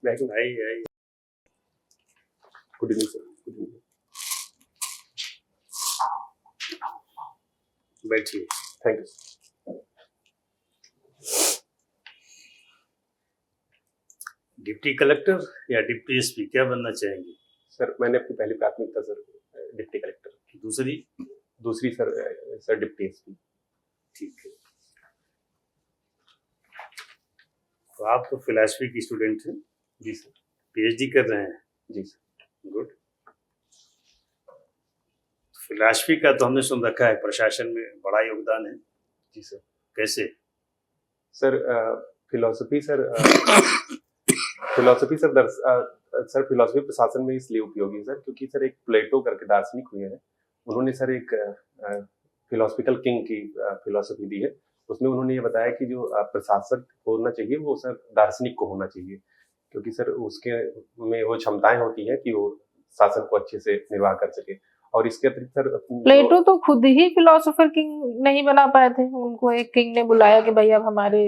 I I good evening sir. Good evening. बैठिए। Thank you. Deputy collector या deputy SP क्या बनना चाहेंगे? सर मैंने अपनी पहली प्राथमिकता सर डिप्टी कलेक्टर, दूसरी? दूसरी सर डिप्टी एसपी। ठीक है। तो आप तो फिलॉसफी की स्टूडेंट हैं? जी सर। पीएचडी कर रहे हैं? जी सर। गुड। फिलॉसफी का तो हमने सुन रखा है प्रशासन में बड़ा योगदान है। जी सर। कैसे? Sir philosophy sir philosophy sir sir philosophy प्रशासन में इसलिए उपयोगी है सर क्योंकि सर एक प्लेटो करके दार्शनिक हुए हैं, उन्होंने सर एक फिलोसफिकल किंग की फिलॉसफी दी है। उसमें उन्होंने ये बताया कि जो प्रशासक होना चाहिए वो सर दार्शनिक को होना चाहिए, क्योंकि सर उसके में वो क्षमताएं होती हैं कि वो शासन को अच्छे से निर्वाह कर सके। और इसके अतिरिक्त सर प्लेटो तो खुद ही फिलोसोफर किंग नहीं बना पाए थे, उनको एक किंग ने बुलाया कि भाई अब हमारे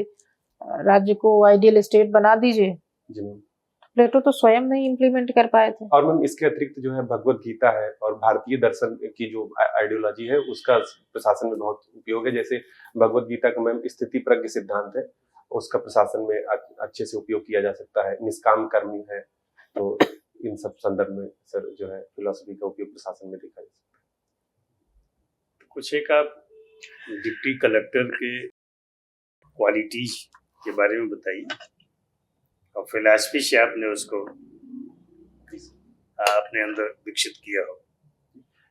राज्य को आइडियल स्टेट बना दीजिए। जी मैम। प्लेटो तो स्वयं नहीं इम्प्लीमेंट कर पाए थे। और मैम इसके अतिरिक्त जो है भगवत गीता है और भारतीय दर्शन की जो आइडियोलॉजी है उसका प्रशासन में बहुत उपयोग है। जैसे भगवत गीता का मैम स्थिति प्रज्ञ सिद्धांत है, उसका प्रशासन में अच्छे से उपयोग किया जा सकता है। निष्काम कर्मी है, तो इन सब संदर्भ में सर जो है फिलोसफी का उपयोग प्रशासन में देखा जा सकता है। कुछ एक आप डिप्टी कलेक्टर के क्वालिटीज के बारे में बताइए और फिलॉसफी से आपने उसको अपने अंदर विकसित किया हो।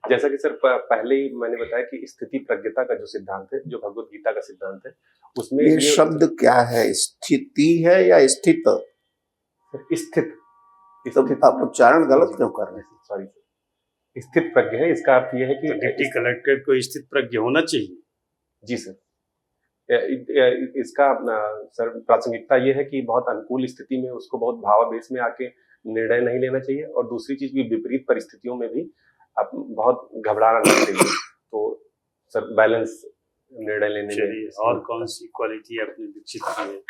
जैसा कि सर पहले ही मैंने बताया कि स्थिति प्रज्ञता का जो सिद्धांत है, जो भगवत गीता का सिद्धांत है, उसमें ये शब्द क्या है? स्थिति है या स्थित? स्थित। तो आप उच्चारण गलत क्यों कर रहे हैं? सॉरी सर, स्थित प्रज्ञ है। इसका अर्थ यह है कि तो डिप्टी कलेक्टर को स्थित प्रज्ञ होना चाहिए। जी सर। इसका सर प्रासंगिकता यह है कि बहुत अनुकूल स्थिति में उसको बहुत भावावेश में आके निर्णय नहीं लेना चाहिए, और दूसरी चीज भी विपरीत परिस्थितियों में भी आप बहुत घबराना नहीं चाहिए। तो सर बैलेंस निर्णय लेने में। और कौन सी क्वालिटी आपने विकसित की है?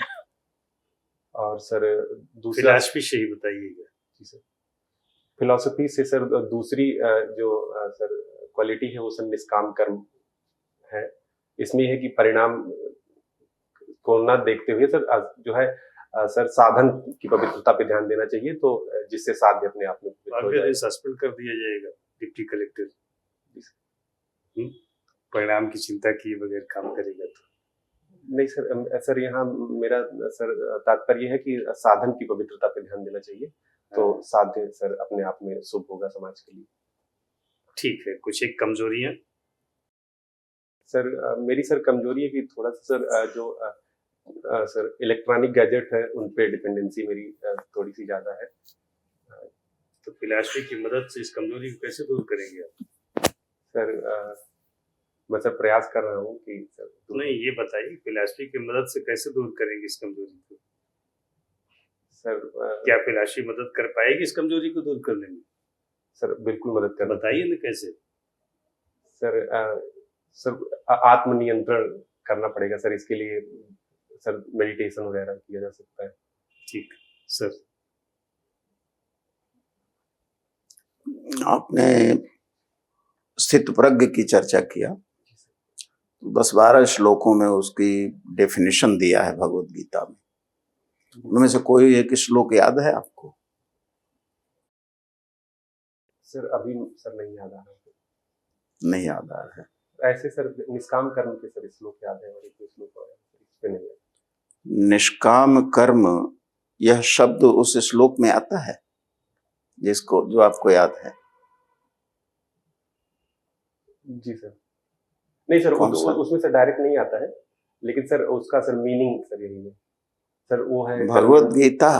और सर दूसरा फिलॉसफी से ही बताइएगा। जी सर। फिलॉसफी से सर दूसरी जो सर क्वालिटी है वो सर निष्काम कर्म है। इसमें है कि परिणाम को ना देखते हुए सर जो है सर साधन की पवित्रता पे ध्यान देना चाहिए, तो जिससे साध्य अपने आप में पवित्र हो जाए। सस्पेंड कर दिया जाएगा डिप्टी कलेक्टर परिणाम की चिंता किए बगैर काम करेगा तो? नहीं सर, सर यहाँ मेरा सर तात्पर्य है कि साधन की पवित्रता पे ध्यान देना चाहिए, तो साध्य सर अपने आप में शुभ होगा समाज के लिए। ठीक है। कुछ एक कमजोरियां? सर मेरी सर कमजोरी है कि थोड़ा सा सर जो सर इलेक्ट्रॉनिक गैजेट है उन पे डिपेंडेंसी मेरी थोड़ी सी ज्यादा है। तो फिलॉसफी की मदद से इस कमजोरी को कैसे दूर करेंगे आप? सर मैं सर प्रयास कर रहा हूँ कि सर नहीं, ये बताइए फिलॉसफी की मदद से कैसे दूर करेंगे इस कमजोरी को? सर क्या फिलॉसफी मदद कर पाएगी इस कमजोरी को दूर करने में? सर बिल्कुल मदद कर। बताइए ना कैसे। सर सर आत्मनियंत्रण करना पड़ेगा सर, इसके लिए सर मेडिटेशन वगैरह किया जा सकता है। ठीक सर। आपने स्थित प्रज्ञ की चर्चा किया, 10-12 श्लोकों में उसकी डेफिनेशन दिया है भगवत गीता में। उनमें से कोई एक श्लोक याद है आपको? सर अभी सर नहीं याद आ रहा है। नहीं याद आ रहा है। ऐसे सर निष्काम कर्म के सर श्लोक याद है और एक श्लोक और इस पे नहीं है। निष्काम कर्म यह शब्द उस श्लोक में आता है जिसको जो आपको याद है? जी सर। नहीं सर, उसमें सर डायरेक्ट नहीं आता है, लेकिन सर उसका सर मीनिंग सर यही है सर। वो है भगवत गीता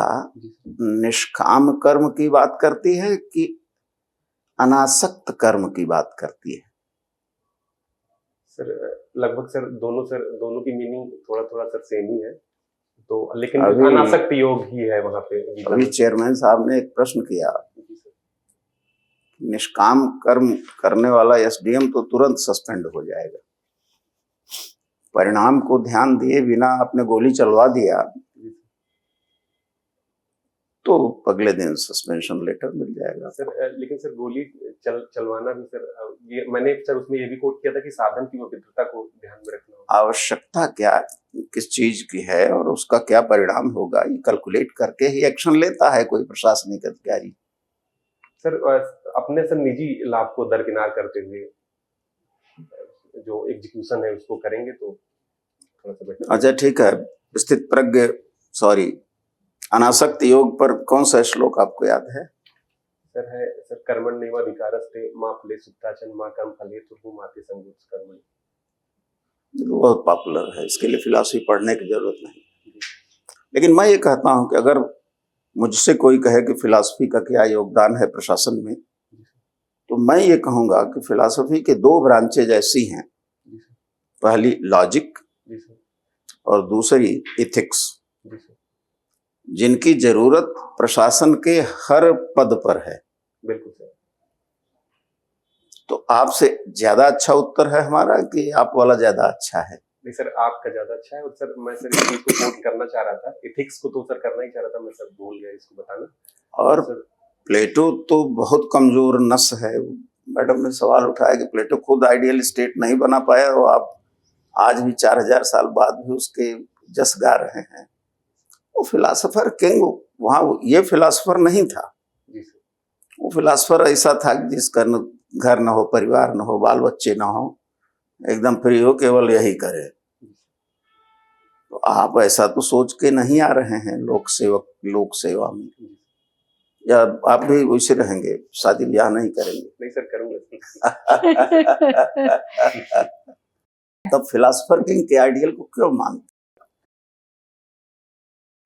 निष्काम कर्म की बात करती है कि अनासक्त कर्म की बात करती है? सर लगभग सर दोनों की मीनिंग थोड़ा थोड़ा सर सेम ही है, तो लेकिन अनासक्त योग ही है वहां पे। अभी चेयरमैन साहब ने एक प्रश्न किया, निष्काम कर्म करने वाला एसडीएम तो तुरंत सस्पेंड हो जाएगा, परिणाम को ध्यान दिए बिना आपने गोली चलवा दिया तो अगले दिन सस्पेंशन लेटर मिल जाएगा। सर लेकिन सर गोली चलवाना भी सर, ये मैंने सर उसमें ये भी कोट किया था कि साधन की पवित्रता को ध्यान में रखना होगा। आवश्यकता क्या किस चीज की है और उसका क्या परिणाम होगा, ये कैलकुलेट करके ही एक्शन लेता है कोई प्रशासनिक अधिकारी। सर अपने सर निजी लाभ को दरकिनार करते हुए जो एग्जीक्यूशन है उसको करेंगे तो थोड़ा सा बेटर। अच्छा ठीक है, स्थित प्रज्ञ अनासक्त योग पर कौन सा श्लोक आपको याद है? सर है सर कर्मण्येवाधिकारस्ते मा फले सुक्ताचन मा कर्म फले तुर्भु माते संगुप्त कर्मणि। बहुत पॉपुलर है, इसके लिए फिलॉसफी पढ़ने की जरूरत नहीं। लेकिन मैं ये कहता हूं कि अगर मुझसे कोई कहे कि फिलॉसफी का क्या योगदान है प्रशासन में, तो मैं ये कहूंगा कि फिलॉसफी के दो ब्रांचेज ऐसी हैं, पहली लॉजिक और दूसरी इथिक्स, जिनकी जरूरत प्रशासन के हर पद पर है। बिल्कुल सर। तो आपसे ज्यादा अच्छा उत्तर है हमारा कि आप वाला ज्यादा अच्छा है? नहीं सर, आपका ज्यादा अच्छा है। और सर मैं सर इस चीज को कोट करना चाह रहा था, इथिक्स को तो सर करना ही चाह रहा था, मैं सर भूल गया इसको बताना। और सर प्लेटो तो बहुत कमजोर नस है। मैडम ने सवाल उठाया कि प्लेटो खुद आइडियल स्टेट नहीं बना पाया और आप आज भी 4000 साल बाद भी उसके जस गा रहे हैं। वो फिलासफर किंग वहां ये फिलासफर नहीं था। वो फिलासफर ऐसा था कि जिसका घर न हो, परिवार न हो, बाल बच्चे न हो, एकदम फ्री हो, केवल यही करे। तो आप ऐसा तो सोच के नहीं आ रहे हैं लोक सेवा में, या आप भी वैसे रहेंगे, शादी ब्याह नहीं करेंगे? नहीं सर, करूंगा। तब फिलासफर किंग के आइडियल को क्यों मानते?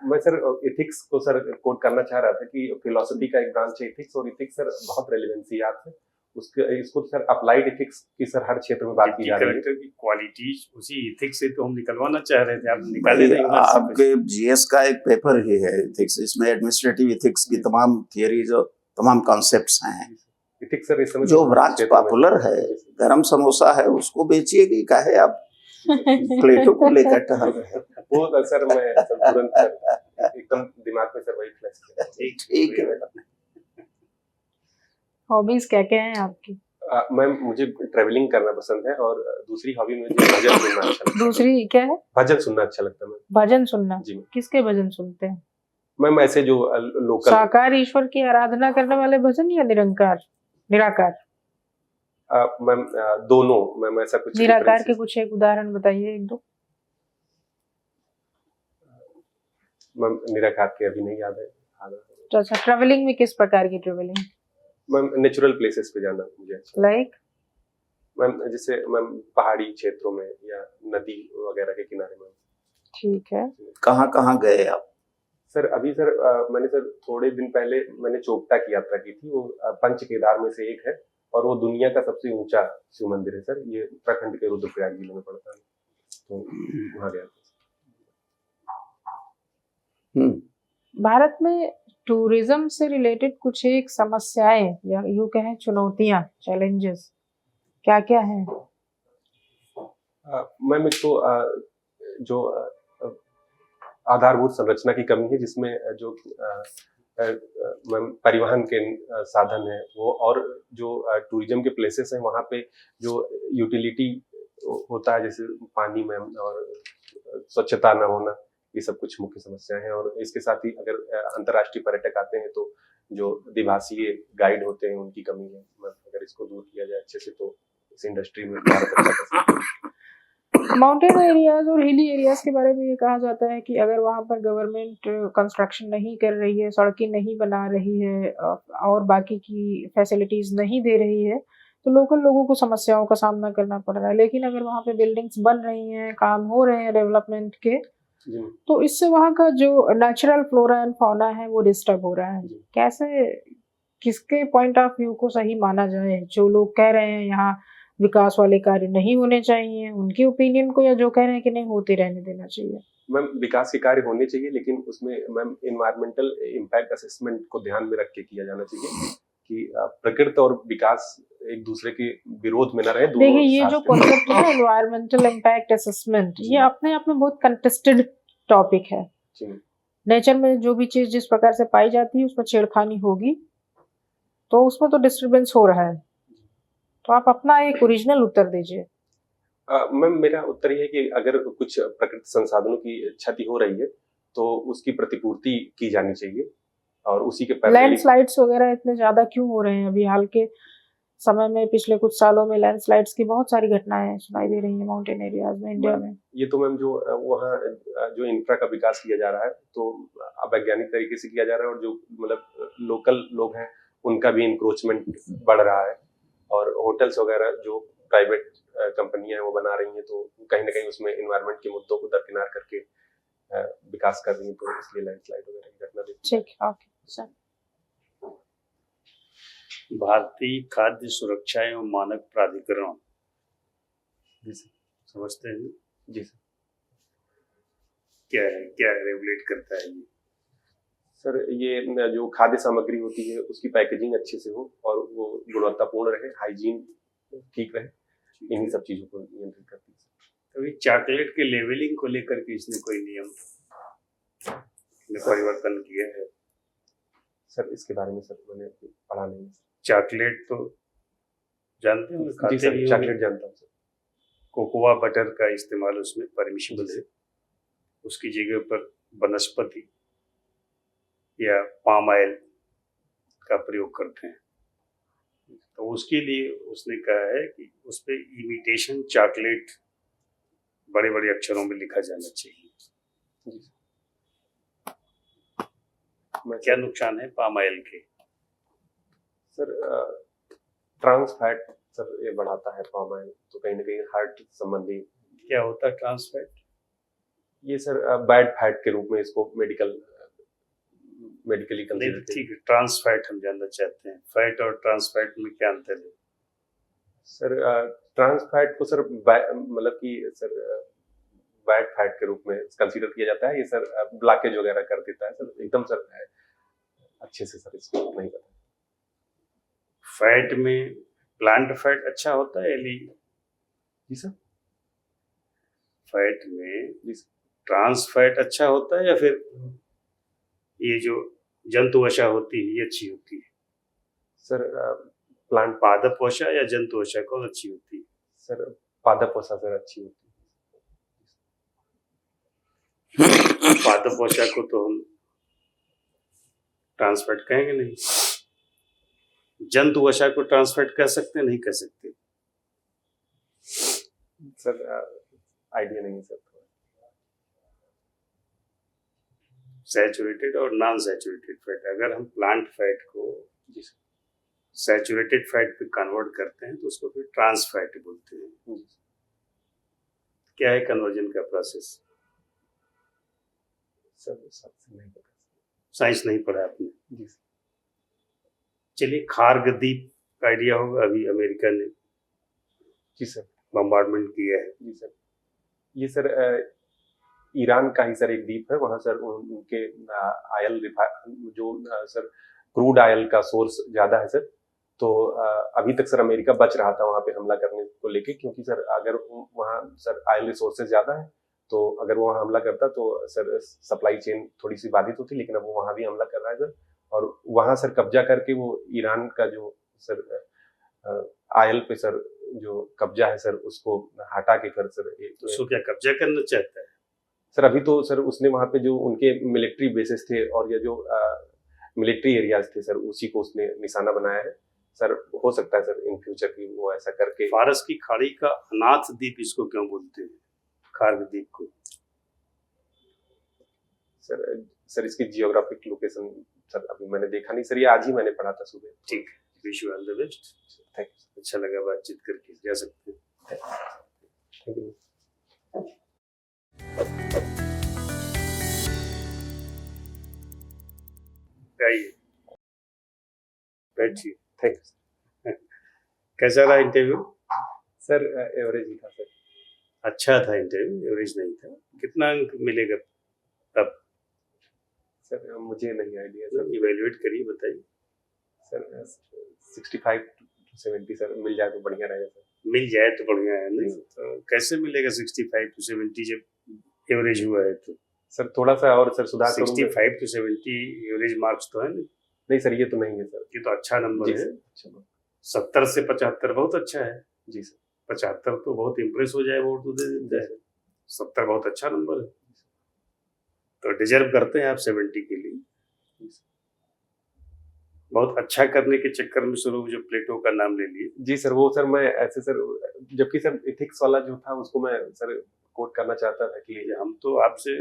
मैं सर इथिक्स को सर कोट करना चाह रहा था कि फिलोसफी का एक ब्रांच है इथिक्स, और इथिक्स सर बहुत रेलेवेंसी याद है उसके, इसको तो सर अप्लाइड इथिक्स की सर हर क्षेत्र में बात की जा रही है। कलेक्टर की क्वालिटीज उसी इथिक्स से तो हम निकलवाना चाह रहे थे, आप निकाले नहीं। आपके जीएस का एक पेपर ही है इथिक्स, इसमें एडमिनिस्ट्रेटिव इथिक्स की तमाम थियरीज और तमाम कॉन्सेप्ट्स हैं। इथिक्स सर इस समय जो ब्रांच पॉपुलर है, गरम समोसा है, उसको बेचिए कि काहे आप प्लेटो को लेकर टहल रहे? वो सर मैं सर तुरंत एकदम दिमाग में सर वही फ्लैश किया। ठीक है। हॉबीज क्या क्या हैं आपकी? मैम मुझे ट्रैवलिंग करना पसंद है, और दूसरी हॉबी मुझे भजन सुनना अच्छा लगता है। दूसरी क्या है? भजन सुनना अच्छा लगता है मैम। भजन सुनना? जी। किसके भजन सुनते हैं? मैम ऐसे जो लोकल साकार ईश्वर की आराधना करने वाले भजन या निराकार? मैम दोनों। मैम ऐसा कुछ निराकार के कुछ एक उदाहरण बताइए, एक दो। मैम निराकार के अभी नहीं याद है। तो अच्छा, ट्रैवलिंग में किस प्रकार की ट्रैवलिंग? मैम नेचुरल प्लेसेस पे जाना मुझे अच्छा। लाइक मैम जैसे मैम पहाड़ी क्षेत्रों में या नदी वगैरह के किनारे में। ठीक है। कहाँ कहाँ गए आप? सर अभी सर मैंने सर थोड़े दिन पहले मैंने चोपटा की यात्रा की थी। वो पंच केदार में से एक है, और वो दुनिया का सबसे ऊंचा शिव मंदिर है सर। ये उत्तराखंड के रुद्रप्रयाग जिले में पड़ता है, तो वहाँ गया था। भारत में टूरिज्म से रिलेटेड कुछ एक समस्याएं या यूं कहें चुनौतियां, चैलेंजेस क्या क्या हैं? मैम एक तो जो आधारभूत संरचना की कमी है, जिसमें जो परिवहन के साधन है वो, और जो टूरिज्म के प्लेसेस हैं वहाँ पे जो यूटिलिटी होता है, जैसे पानी में और स्वच्छता न होना, ये सब कुछ मुख्य समस्याएं हैं। और इसके साथ ही अगर अंतर्राष्ट्रीय पर्यटक आते हैं तो जो द्विभाषीय गाइड होते हैं उनकी कमी है। अगर इसको दूर किया जाए अच्छे से तो इस इंडस्ट्री में भारत अच्छा कर सकता है। माउंटेन एरियाज और हिली एरियाज के बारे में ये कहा जाता है कि अगर वहाँ पर गवर्नमेंट कंस्ट्रक्शन नहीं कर रही है, सड़कें नहीं बना रही है और बाकी की फैसिलिटीज नहीं दे रही है, तो लोकल लोगों को समस्याओं का सामना करना पड़ रहा है। लेकिन अगर वहाँ पे बिल्डिंग्स बन रही हैं, काम हो रहे हैं डेवलपमेंट के, तो इससे वहाँ का जो नेचुरल फ्लोरा एंड फौना है वो डिस्टर्ब हो रहा है। कैसे, किसके पॉइंट ऑफ व्यू को सही माना जाए? जो लोग कह रहे हैं यहाँ विकास वाले कार्य नहीं होने चाहिए, उनकी ओपिनियन को, या जो कह रहे हैं कि नहीं होते रहने देना चाहिए? मैम विकास के कार्य होने चाहिए, लेकिन उसमें मैम एनवायरमेंटल इम्पैक्ट असेसमेंट को ध्यान में रख के किया जाना चाहिए कि प्रकृति और विकास एक दूसरे के विरोध में न रहे। देखिए ये जो कॉन्सेप्ट है एनवायरमेंटल इम्पैक्ट असेसमेंट, ये अपने आप में बहुत कंटेस्टेड टॉपिक है। नेचर में जो भी चीज़ जिस प्रकार से पाई जाती है उसमें छेड़खानी होगी, तो उसमें तो डिस्टर्बेंस हो रहा है। तो आप अपना एक ओरिजिनल उत्तर दीजिए। मैम मेरा उत्तर ये है कि अगर कुछ प्रकृति संसाधनों की क्षति हो रही है तो उसकी प्रतिपूर्ति की जानी चाहिए और उसी के पैरेलली लैंडस्लाइड्स वगैरह इतने ज़्यादा क्यों हो रहे हैं? अभी हाल के समय में पिछले कुछ सालों में लैंडस्लाइड्स की बहुत सारी घटनाएं सुनाई दे रही हैं माउंटेन एरियाज में इंडिया में। ये तो मैम जो वहाँ जो इंफ्रा का विकास किया जा रहा है तो वैज्ञानिक तरीके से किया जा रहा है और जो मतलब लोकल लोग हैं उनका भी इंक्रोचमेंट बढ़ रहा है और होटल्स वगैरह जो प्राइवेट कंपनियां हैं वो बना रही हैं तो कहीं ना कहीं उसमें इन्वायरमेंट के मुद्दों को दरकिनार करके विकास कर रही हैं तो इसलिए लैंडस्लाइड वगैरह की घटना देखी। ठीक, ओके सर। भारतीय खाद्य सुरक्षा एवं मानक प्राधिकरण, जी सर। समझते हैं? जी सर। क्या है, क्या रेगुलेट करता है ये? सर ये जो खाद्य सामग्री होती है उसकी पैकेजिंग अच्छे से हो और वो गुणवत्तापूर्ण रहे, हाइजीन ठीक रहे, इन्हीं सब चीजों को नियंत्रित करती है। अभी चॉकलेट के लेवलिंग को लेकर के इसने कोई नियम में परिवर्तन किया है? सर इसके बारे में सर मैंने पढ़ा नहीं। चॉकलेट तो जानते हो, जी खाते सर, भी चॉकलेट जानता हूँ सर। कोकोआ बटर का इस्तेमाल उसमें परमिशिबल है, उसकी जगह पर वनस्पति या पाम ऑयल का प्रयोग करते हैं। तो उसके लिए उसने कहा है कि उस पे इमिटेशन चॉकलेट बड़े बड़े अक्षरों में लिखा जाना चाहिए। क्या नुकसान है पाम ऑयल के? सर ट्रांस फैट सर ये बढ़ाता है पाम ऑयल, तो कहीं ना कहीं हार्ट संबंधी। क्या होता है ट्रांस फैट? ये सर बैड फैट के रूप में इसको मेडिकली कंसीडर। ठीक है, ट्रांस फैट हम जानना चाहते हैं, फैट और ट्रांस फैट में क्या अंतर है? सर ट्रांस फैट को सर मतलब कि सर बैड फैट के रूप में कंसीडर किया जाता है। ये सर ब्लॉकेज वगैरह कर देता है सर, एकदम सर अच्छे से सर इसको नहीं पता। फैट में प्लांट फैट अच्छा होता है एली? जी सर। फैट में ट्रांस फैट अच्छा होता है या फिर ये जो जंतु वसा होती है ये अच्छी होती है? सर प्लांट पादप वसा या जंतु वसा कौन अच्छी होती है? सर पादप वसा सर अच्छी होती है। पादप वसा को तो हम ट्रांस फैट कहेंगे नहीं, जंतु वसा को ट्रांस फैट कह सकते हैं? नहीं कह सकते सर, आइडिया नहीं सर। सैचुरेटेड और नॉन सैचुरेटेड फैट, अगर हम प्लांट फैट को सैचुरेटेड फैट पे कन्वर्ट करते हैं तो उसको फिर ट्रांस फैट बोलते हैं। क्या है कन्वर्जन का प्रोसेस? सर नहीं पता, साइंस नहीं पढ़ा आपने? जी सर। चलिए, खार्गदीप का आइडिया होगा, अभी अमेरिका ने जी सर बम्बार्डमेंट किया है। जी सर। ये सर ईरान का ही सर एक द्वीप है, वहाँ सर उनके आयल जो सर क्रूड आयल का सोर्स ज्यादा है सर, तो अभी तक सर अमेरिका बच रहा था वहाँ पे हमला करने को लेके, क्योंकि सर अगर वहाँ सर आयल रिसोर्सेज ज्यादा है तो अगर वो वहाँ हमला करता तो सर सप्लाई चेन थोड़ी सी बाधित होती, लेकिन अब वो वहाँ भी हमला कर रहा है सर, और वहाँ सर कब्जा करके वो ईरान का जो सर आयल पे सर जो कब्जा है सर उसको हटा के कर सर उसको क्या कब्जा करना चाहता है? सर अभी तो सर उसने वहाँ पे जो उनके मिलिट्री बेसिस थे और या जो मिलिट्री एरियाज थे सर उसी को उसने निशाना बनाया है सर। हो सकता है सर इन फ्यूचर की वो ऐसा करके। फारस की खाड़ी का अनाथ द्वीप इसको क्यों बोलते हैं, खार्गदीप को? सर इसकी जियोग्राफिक लोकेशन सर अभी मैंने देखा नहीं सर, ये आज ही मैंने पढ़ा था सुबह। ठीक, wish you all the best. Thank you. अच्छा लगा बातचीत करके, जा सकते हैं। Thank you. बैठिए। Thank you. कैसा रहा इंटरव्यू? सर एवरेज ही था सर। अच्छा था इंटरव्यू, एवरेज नहीं था। कितना अंक मिलेगा अब? सर मुझे नहीं आइडिया सर, इवेल्युएट करिए, बताइए। सर 65 to 70 सर मिल जाए तो बढ़िया रहेगा सर। मिल जाए तो बढ़िया है, नहीं तो कैसे मिलेगा 65 to 70 जब एवरेज हुआ है तो? सर थोड़ा सा और सर सुधार करूंगा। 65 to 70 एवरेज मार्क्स तो है नहीं। नहीं सर, ये तो नहीं है सर। ये तो अच्छा नंबर जी है। सर, अच्छा। 70 से 75 बहुत अच्छा है। जी सर। 75 तो बहुत इम्प्रेस हो जाए, वोट तो दे देता है। 70 बहुत अच्छा नंबर है, तो डिजर्व करते हैं आप 70 के लिए। बहुत अच्छा करने के चक्कर में शुरू जो प्लेटो का नाम ले लिए। जी सर, वो सर मैं ऐसे सर, जबकि सर एथिक्स वाला जो था उसको मैं सर कोट करना चाहता था कि हम तो आपसे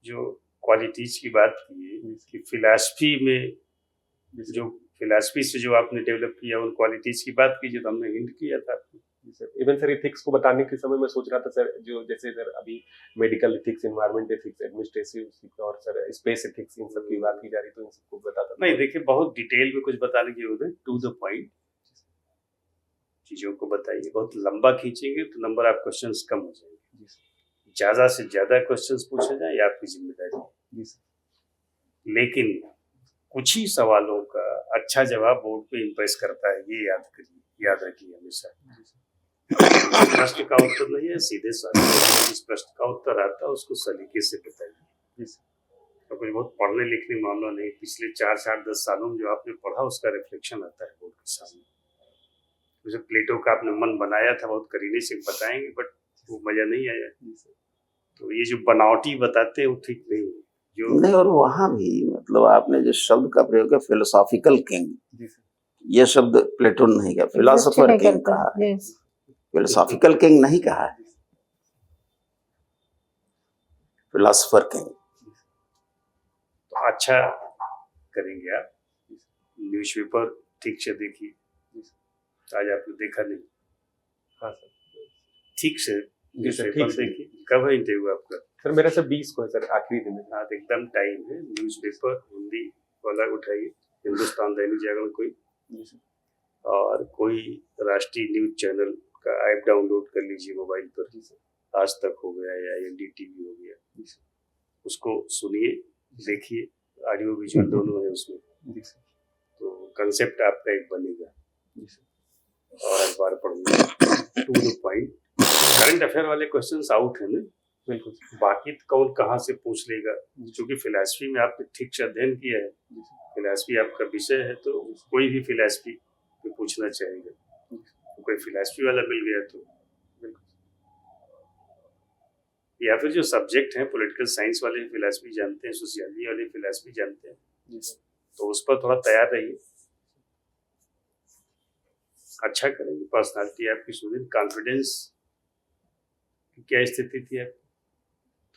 जो क्वालिटीज की बात की है कि फिलॉसफी में जो फिलॉसफी से जो आपने डेवलप किया उन क्वालिटीज की बात की, जो तो हमने हिंट किया था आपको। इवन सर एथिक्स को बताने के समय मैं सोच रहा था सर, जो जैसे सर अभी medical ethics, environment ethics, administrative और सर स्पेस एथिक्स, इन सब की बात की जा रही, तो इन सबको बताता नहीं। देखिए, बहुत डिटेल में कुछ बताने की जरूरत है, टू द पॉइंट चीजों को बताइए। बहुत लंबा खींचेंगे तो नंबर ऑफ क्वेश्चंस कम हो जाएंगे। ज्यादा से ज्यादा क्वेश्चंस पूछे जाए, ये आपकी जिम्मेदारी है। लेकिन कुछ ही सवालों का अच्छा जवाब बोर्ड पे इम्प्रेस करता है, ये याद करिए, याद रखिए हमेशा। प्रश्न का उत्तर नहीं है, सीधे सवाल। जिस प्रश्न का उत्तर आता है उसको सलीके से बताइए। तो कुछ बहुत पढ़ने लिखने मामला नहीं। पिछले 4 7 10 सालों में जो आपने पढ़ा उसका रिफ्लेक्शन आता है बोर्ड के सामने। जैसे प्लेटो का आपने मन बनाया था, बहुत करीने से बताएंगे, बट वो मजा नहीं आया। तो ये जो बनावटी बताते हैं वो ठीक नहीं है। जो नहीं, और वहां भी मतलब आपने जो शब्द का प्रयोग किया फिलोसॉफिकल किंग, ये शब्द प्लेटो ने नहीं कहा, फिलोसोफर किंग कहा है, फिलोसॉफिकल किंग नहीं कहा है, फिलोसोफर किंग। तो अच्छा करेंगे आप, न्यूज़पेपर ठीक से देखिए। आज आपने देखा नहीं? हाँ सर, ठीक से न्यूज़पेपर से देखिए। कब है इंटरव्यू आपका? सर मेरा सर 20 को है सर, आखिरी दिन है। हाँ, तो एकदम टाइम है। न्यूज़पेपर हिंदी वाला उठाइए, हिंदुस्तान दैनिक जागरण कोई, और कोई राष्ट्रीय न्यूज चैनल का ऐप डाउनलोड कर लीजिए मोबाइल पर। आज तक हो गया या एनडीटीवी हो गया, उसको सुनिए, देखिए, ऑडियो विजुअल दोनों है उसमें। तो कंसेप्ट आपका एक बनेगा। और अखबार पढ़िए, to the point. Current affair वाले क्वेश्चंस आउट है ना, बिल्कुल। बाकी कौन कहाँ से पूछ लेगा। क्योंकि फिलॉसफी में आपने ठीक से अध्ययन किया है, फिलॉसफी आपका विषय है, तो कोई भी फिलॉसफी पे पूछना चाहेगा। तो कोई फिलॉसफी वाला मिल गया तो, या फिर जो सब्जेक्ट हैं, पॉलिटिकल साइंस वाले फिलॉसफी जानते हैं, सोशियोलॉजी वाले फिलॉसफी जानते हैं, तो उस पर थोड़ा तैयार रहिए। अच्छा करेंगे। पर्सनालिटी आपकी सुधीर, कॉन्फिडेंस की क्या स्थिति थी आपकी?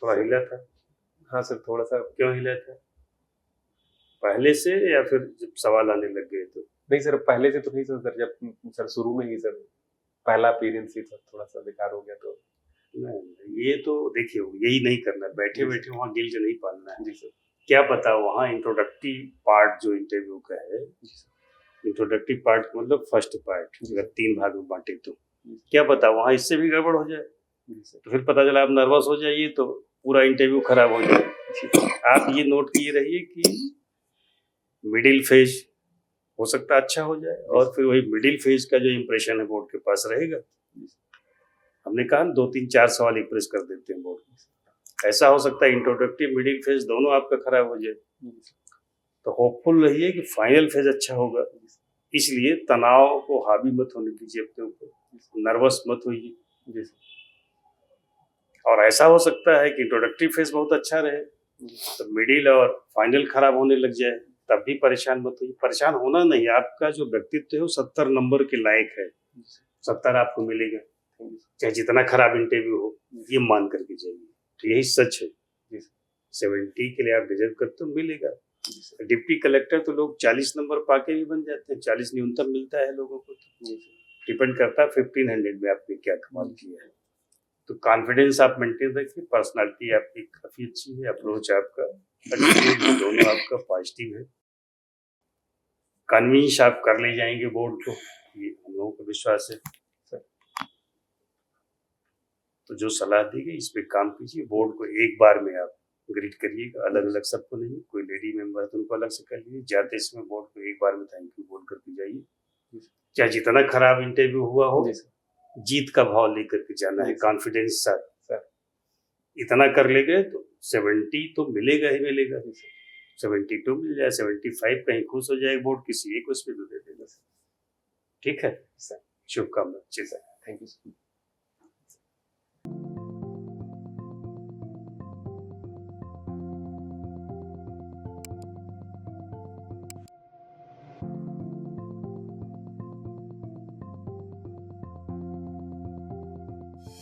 थोड़ा हिला था? हाँ सर, थोड़ा सा। क्यों हिला था? पहले से या फिर जब सवाल आने लग गए तो? नहीं सर, पहले से तो नहीं सर, जब सर शुरू में ही सर पहला अपीयरेंस ही थोड़ा सा बेकार हो गया तो। नहीं, ये तो देखिए यही नहीं करना, बैठे बैठे वहाँ गिल्ट नहीं पालना है। जी सर। क्या पता वहाँ इंट्रोडक्टिव पार्ट जो इंटरव्यू का है, इंट्रोडक्टिव पार्ट मतलब फर्स्ट पार्ट, अगर 3 भाग में बांटे तो क्या पता वहाँ इससे भी गड़बड़ हो जाए, तो फिर पता चला आप नर्वस हो जाइए तो पूरा इंटरव्यू खराब हो जाए। आप ये नोट किए रहिए कि मिडिल फेज हो सकता अच्छा हो जाए, और फिर वही मिडिल फेज का जो इम्प्रेशन है बोर्ड के पास रहेगा। हमने कहा 2 3 4 सवाल इम्प्रेस कर देते हैं बोर्ड। ऐसा हो सकता है इंट्रोडक्टिव मिडिल फेज दोनों आपका खराब हो जाए, तो होपफुल रहिए कि फाइनल फेज अच्छा होगा। इसलिए तनाव को हावी मत होने दीजिए अपने ऊपर, नर्वस मत होइए। और ऐसा हो सकता है कि इंट्रोडक्टिव फेज बहुत अच्छा रहे, तो मिडिल और फाइनल खराब होने लग जाए, तब भी परेशान मत होइए। परेशान होना नहीं, आपका जो व्यक्तित्व है वो 70 नंबर के लायक है, 70 आपको मिलेगा, चाहे जितना खराब इंटरव्यू हो, ये मान करके जाइए। तो यही सच है, 70 के लिए आप डिजर्व करते हो, मिलेगा। डिप्टी कलेक्टर तो लोग 40 नंबर पाके भी बन जाते हैं, 40 न्यूनतम मिलता है लोगों को। तो डिपेंड करता है 1500 में आपने क्या कमाल किया है। तो कॉन्फिडेंस आप मेंटेन रखिए, पर्सनालिटी आपकी काफी अच्छी है, अप्रोच आपका दोनों आपका पॉजिटिव है। कन्विंस आप कर ले जाएंगे बोर्ड को, ये हम लोगों को विश्वास है। तो जो सलाह दी गई इस पे काम कीजिए। बोर्ड को एक बार में आप ग्रीट करिएगा, अलग अलग सबको नहीं। कोई लेडी मेंबर है तो उनको अलग से कर लीजिए, जाते इसमें बोर्ड को एक बार में थैंक यू बोल करके जाइए। चाहे जितना खराब इंटरव्यू हुआ हो, जीत का भाव लेकर के जाना है, कॉन्फिडेंस साथ। इतना कर ले गए तो 70 तो मिलेगा ही मिलेगा। 72 मिल जाए, 75 कहीं खुश हो जाए बोर्ड, किसी एक उसमें तो दे देगा। ठीक है सर, शुभकामना। जी सर, थैंक यू।